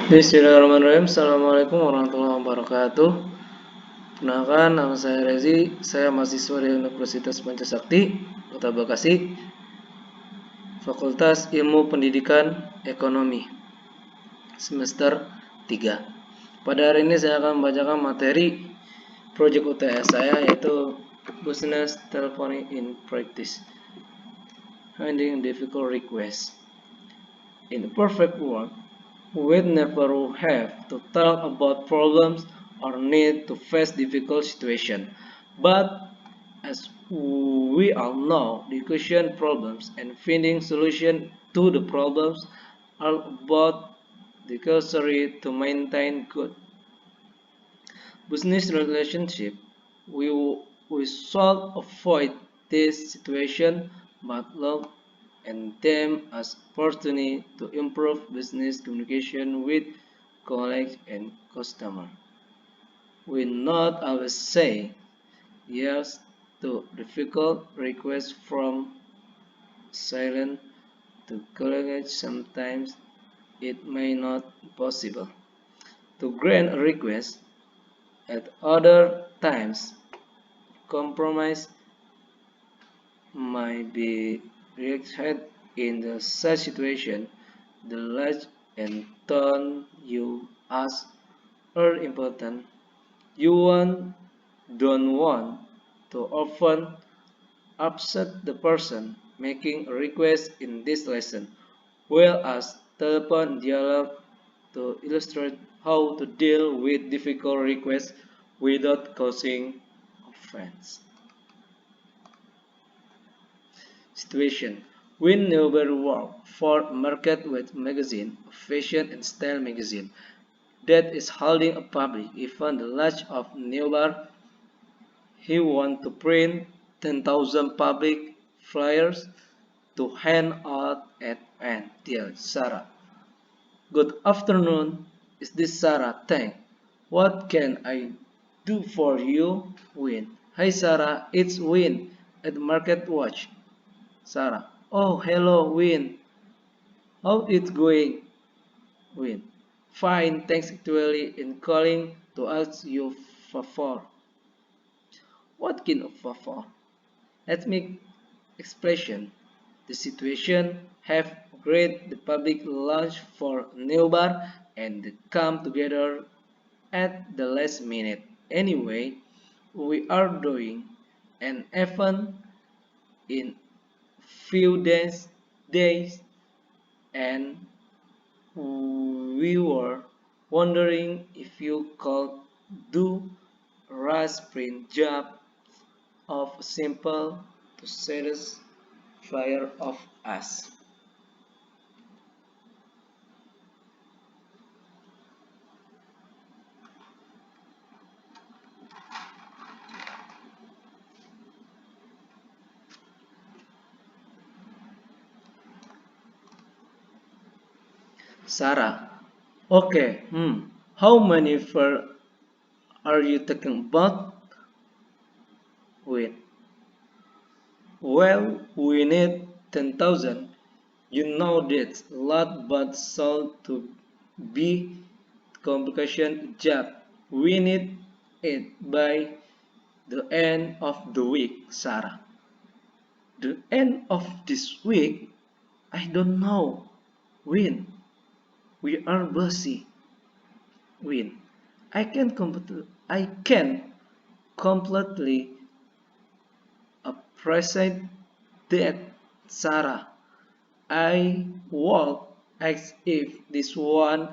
Bismillahirrahmanirrahim. Assalamualaikum warahmatullahi wabarakatuh. Perkenalkan, nama saya Rezi. Saya mahasiswa dari Universitas Pancasakti, Kota Bekasi, Fakultas Ilmu Pendidikan Ekonomi, semester 3. Pada hari ini saya akan membacakan materi proyek UTS saya, yaitu Business Telephony in Practice, Handling Difficult Requests. In the perfect world, we never have to talk about problems or need to face difficult situations. But as we all know, the question problems and finding solutions to the problems are about the necessary to maintain good business relationship. We, we should avoid this situation but look and them as opportunity to improve business communication with colleagues and customers. We not always say yes to difficult requests from silent to colleagues. Sometimes it may not be possible to grant a request. At other times, compromise might be reached in such situation. The language and tone you ask are important. Don't want to often upset the person making a request in this lesson, whereas telephone dialogue to illustrate how to deal with difficult requests without causing offense. Situation: Win neighbor work for Market Weight magazine, a fashion and style magazine that is holding a public event. The launch of neighbor. He wants to print 10,000 public flyers to hand out at an dear Sarah. Good afternoon. Is this Sarah? Thank. What can I do for you? Win. Hi Sarah, it's Win at Market Watch. Sarah. Oh, hello, Win. How it going? Win. Fine, thanks actually in calling to ask you favor. What kind of favor? Let me explain. The situation have great the public launch for new bar and they come together at the last minute. Anyway, we are doing an event in few days and we were wondering if you could do a rush print job of simple to satisfy of us. Sarah. Okay, how many fur are you talking about? Wait. Well, we need 10,000. You know that's a lot, but so to be complication job. We need it by the end of the week, Sarah. The end of this week? I don't know. When? We are busy. When? I can completely appreciate that, Sarah. I walk as if this one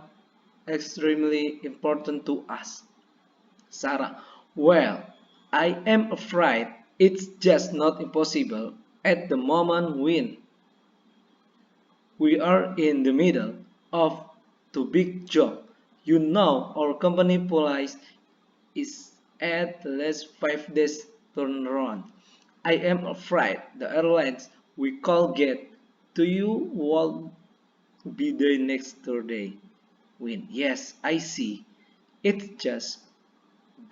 extremely important to us. Sarah, well, I am afraid it's just not impossible at the moment when we are in the middle of the big job. You know our company policy is at least 5 days turnaround. I am afraid the airlines we call get to you will be the next Thursday. Win. Yes, I see. It's just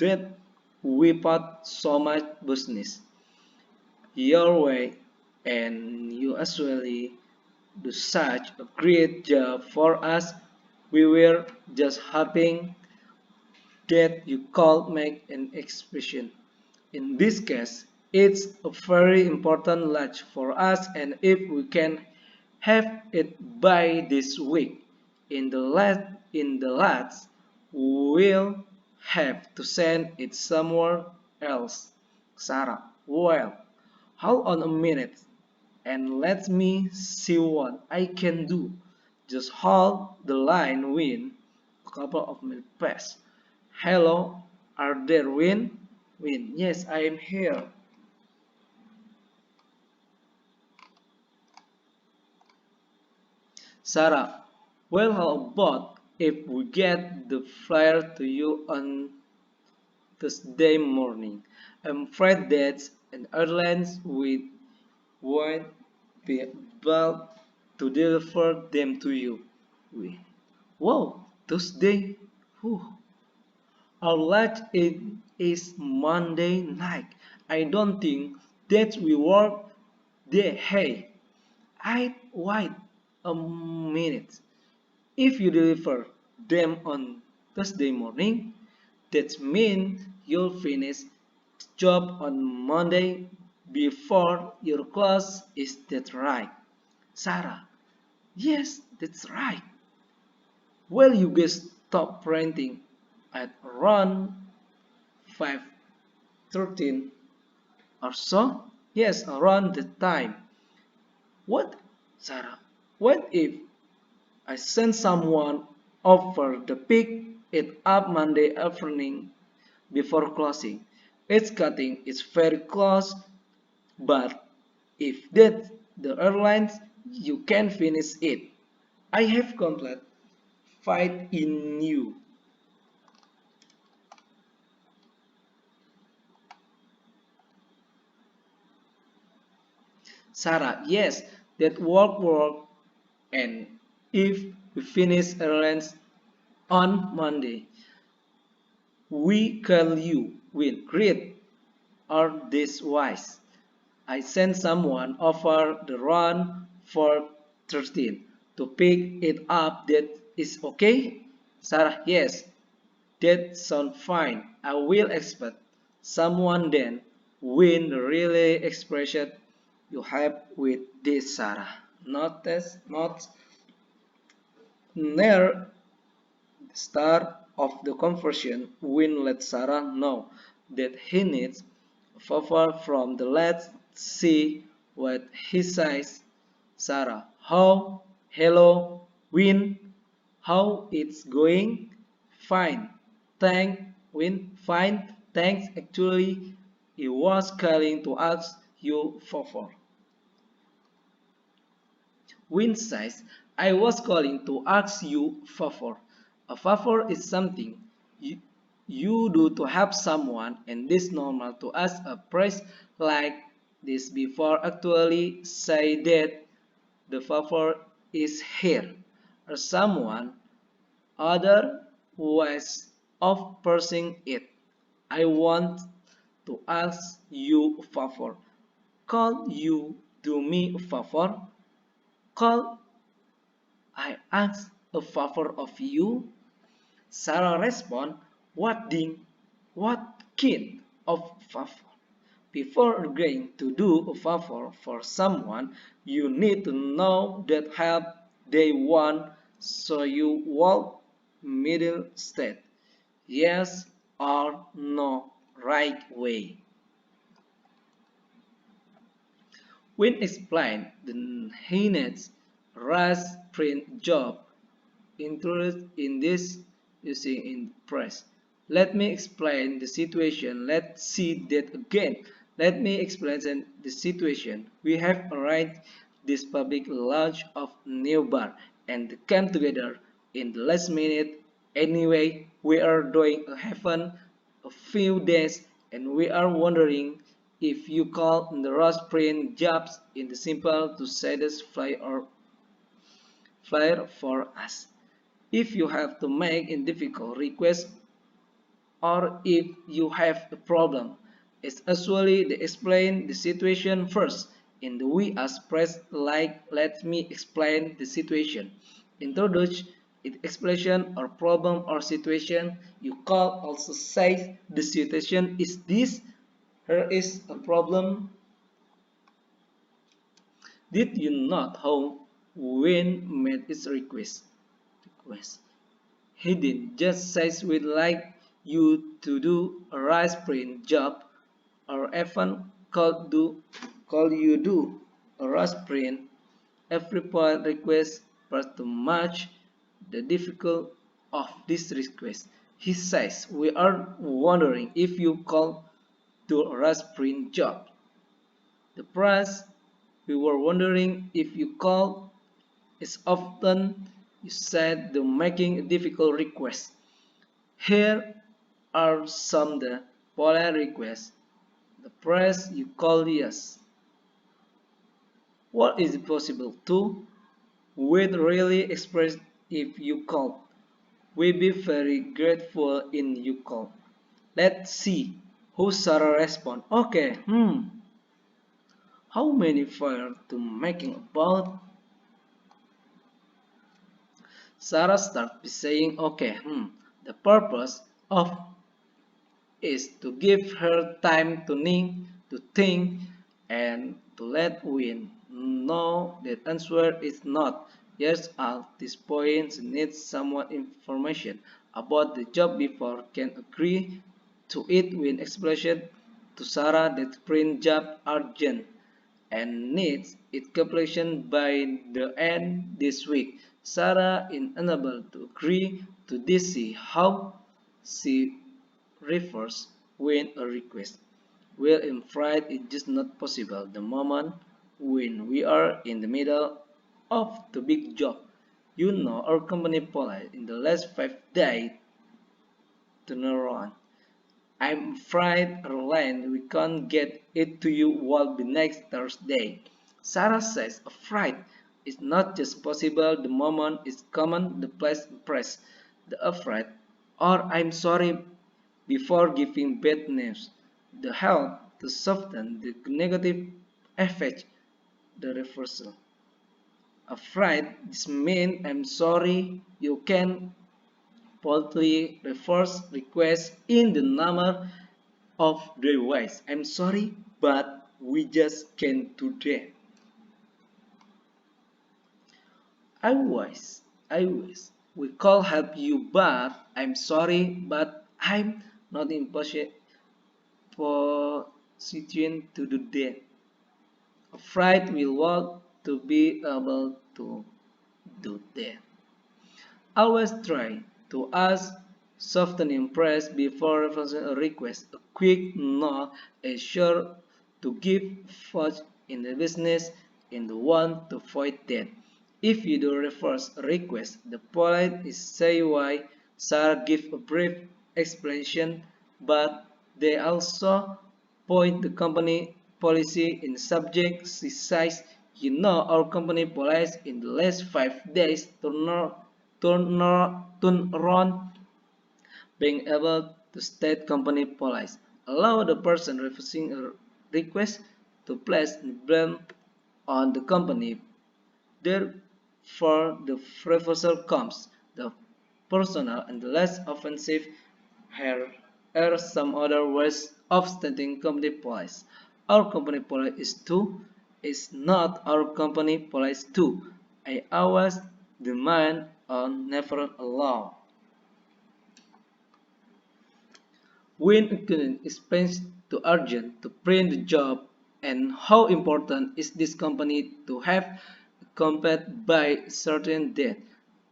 that we put so much business your way and you actually do such a great job for us. We were just hoping that you could make an expression. In this case, it's a very important lunch for us, and if we can have it by this week, in the last, we'll have to send it somewhere else. Sarah, well, hold on a minute and let me see what I can do. Just hold the line, Win. A couple of minutes pass. Hello, are there, Win? Win, yes, I am here. Sarah, well, how about if we get the flyer to you on Thursday morning? I'm afraid that an airlines won't be able to deliver them to you. We, whoa, Tuesday? Whew. Our last is Monday night. I don't think that we work there. Hey, I wait a minute. If you deliver them on Thursday morning, that means you'll finish the job on Monday before your class. Is that right? Sarah, yes, that's right. Well, you guys stop printing at around 5:13 or so? Yes, around the time. What, Sarah? What if I send someone over to pick it up Monday evening before closing? It's cutting, it's very close, but if that's the airlines, you can finish it. I have complete faith in you. Sarah, yes, that work, and if we finish airlines on Monday, we call you with great or this wise. I send someone over the run for 13 to pick it up. That is okay? Sarah, yes, that sounds fine. I will expect someone then win the relay expression you have with this, Sarah. Not near the start of the conversion. Win let Sarah know that he needs a favor from the let's see what he says. Sarah, how? Hello, Win. How it's going? Fine. Thank Win. Fine. Thanks. Actually, he was calling to ask you favor. Win says, I was calling to ask you favor. A favor is something you, you do to help someone, and this normal to ask a price like this before actually say that the favor is here, or someone other ways of pursuing it. I want to ask you a favor. Call you do me a favor? Call I ask a favor of you? Sarah respond, what ding? What kind of favor? Before agreeing to do a favor for someone, you need to know that help they want, so you walk middle state. Yes or no, right way. When explained, the Heinz rush print job interested in this using in press. Let me explain the situation. Let's see that again. Let me explain the situation. We have arranged this public launch of new bar and came together in the last minute. Anyway, we are doing a heaven a few days and we are wondering if you call the rush print jobs in the simple to satisfy our flyer for us. If you have to make a difficult request or if you have a problem, it's usually they explain the situation first. In the we as press like let me explain the situation. Introduce it expression or problem or situation. You call also say the situation is this. Here is a problem. Did you not how Wayne made its request? He didn't just say we'd like you to do a rice print job or even call you do a rice print. Every point request but to match the difficulty of this request. He says we are wondering if you call to a rice print job. The price we were wondering if you call is often you said the making a difficult request. Here are some the polite requests. The price you call yes. What is it possible to? We'd really express if you called. We'd be very grateful in you call. Let's see who Sarah respond. Okay, how many fire to making about? Sarah starts by saying, okay, the purpose of is to give her time to think, and to let Win know that answer is not yes at this point. She needs some information about the job before can agree to it. Win expression to Sarah that print job urgent and needs its completion by the end this week. Sarah is unable to agree to this. See how she refers when a request. Well, in fright it's just not possible. The moment when we are in the middle of the big job. You know our company policy in the last 5 days turnaround. I'm afraid, Roland, we can't get it to you all by next Thursday. Sarah says, afraid is not just possible, the moment is common, the place impress, the afraid, or I'm sorry before giving bad news, the help to soften the negative effect, the reversal. Afraid, this means I'm sorry, you can politely reverse request in the number of the ways. I'm sorry, but we just can't do that. I wish we could help you, but I'm sorry, but I'm not in position to do that. Afraid we want to be able to do that. Always try to ask soften impress before refusing a request. A quick no is sure to give fudge in the business in the one to avoid that. If you do refuse a request, the polite is say why. Sarah give a brief explanation, but they also point the company policy in subject. She says, you know our company policy in the last 5 days turn around being able to state company policy. Allow the person refusing a request to place the blame on the company. Therefore, the refusal comes the personal and the less offensive. Here are some other ways of stating company policy. Our company policy is to is not our company policy to. I always demand on never allow. When a client explains to urgent to print the job and how important is this company to have completed by certain date.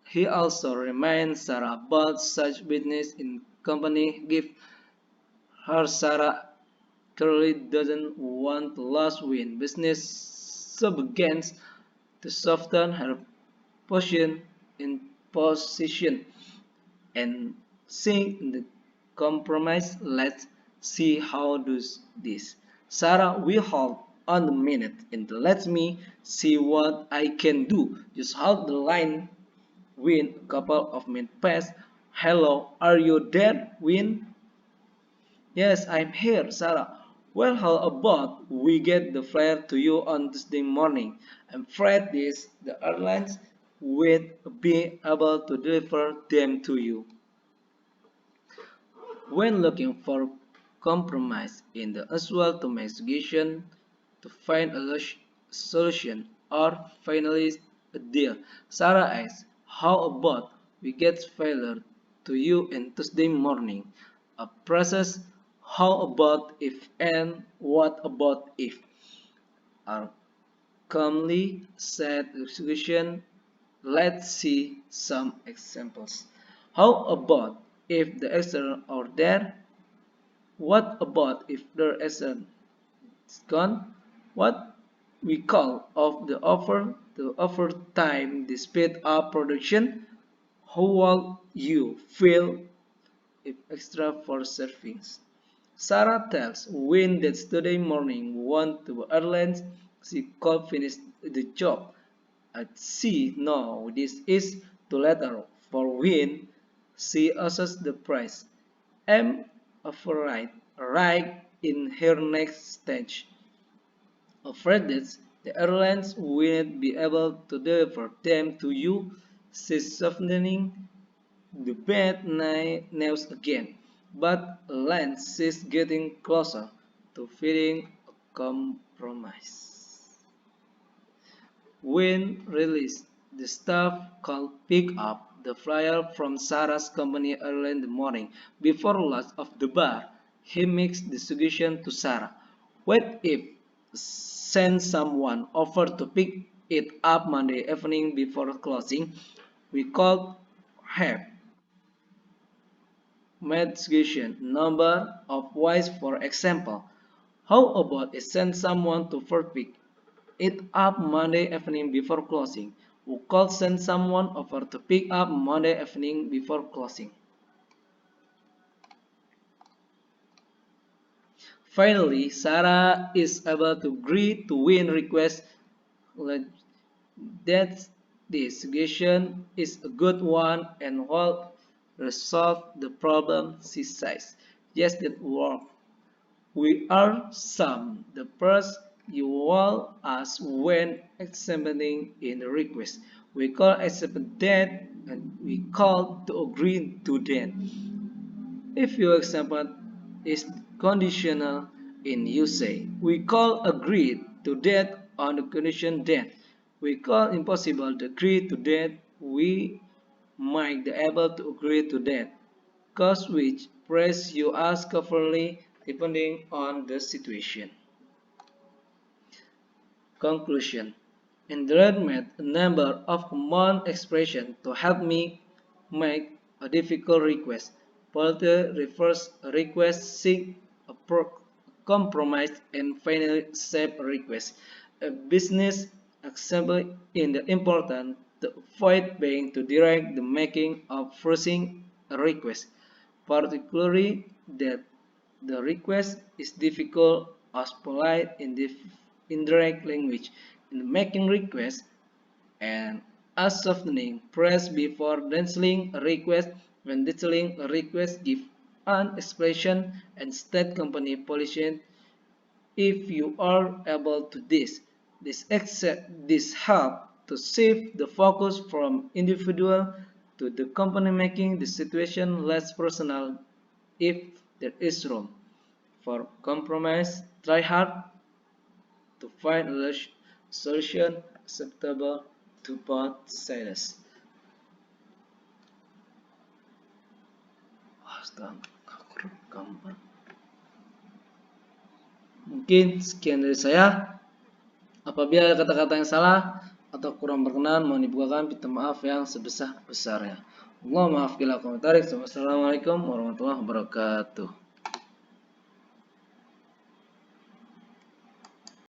He also reminds Sarah about such business in company give her Sarah clearly doesn't want to lose win business so begins to soften her position in position and seeing the compromise. Let's see how does this. Sarah will hold on a minute and let me see what I can do. Just hold the line. Win a couple of minutes pass. Hello, are you there, Win? Yes, I'm here, Sarah. Well, how about we get the flyer to you on Tuesday morning? I'm afraid this the airlines with being able to deliver them to you. When looking for compromise in the usual to investigation to find a solution or finally a deal, Sarah asks, how about we get failure to you on Tuesday morning? A process, how about if and what about if are calmly said execution. Let's see some examples. How about if the accident are there? What about if the accident is gone? What we call of the offer time, the speed up production. How will you feel if extra for servings? Sarah tells Wayne that today morning went to airlines. She could finish the job. At sea, no, this is too later for Wayne. She assesses the price. I'm afraid right in her next stage. Afraid that the airlines won't be able to deliver them to you. She's softening the bad news again, but Lance is getting closer to feeling a compromise. When released, the staff called pick up the flyer from Sarah's company early in the morning. Before lunch of the bar, he makes the suggestion to Sarah. What if send someone over to pick it up Monday evening before closing? We could have mitigation number of ways. For example, how about I send someone to first pick it up Monday evening before closing? We could send someone over to pick up Monday evening before closing. Finally, Sarah is able to agree to win request that the suggestion is a good one and will resolve the problem, she says. Yes, that works. We are some the first you will ask when examining in the request. We call accept that and we call to agree to that. If your example is conditional in you say, we call agree to that on the condition that. We call impossible to agree to that. We might be able to agree to that. Cause which press you ask carefully depending on the situation. Conclusion. Android made a number of common expressions to help me make a difficult request. Polite refers a request, seek a compromise, and finally accept a request. A business example in the important to avoid being to direct the making of forcing a request, particularly that the request is difficult as polite in the indirect language. In making requests and as softening press before canceling a request. When detailing a request, give an expression and state company policy if you are able to this help to shift the focus from individual to the company, making the situation less personal. If there is room for compromise, try hard to find a solution acceptable to both sides. Mungkin sekian dari saya. Apabila ada kata-kata yang salah atau kurang berkenan, mohon dibukakan pintu maaf yang sebesar-besarnya. Allah maaf bila komentar. Wassalamualaikum warahmatullahi wabarakatuh.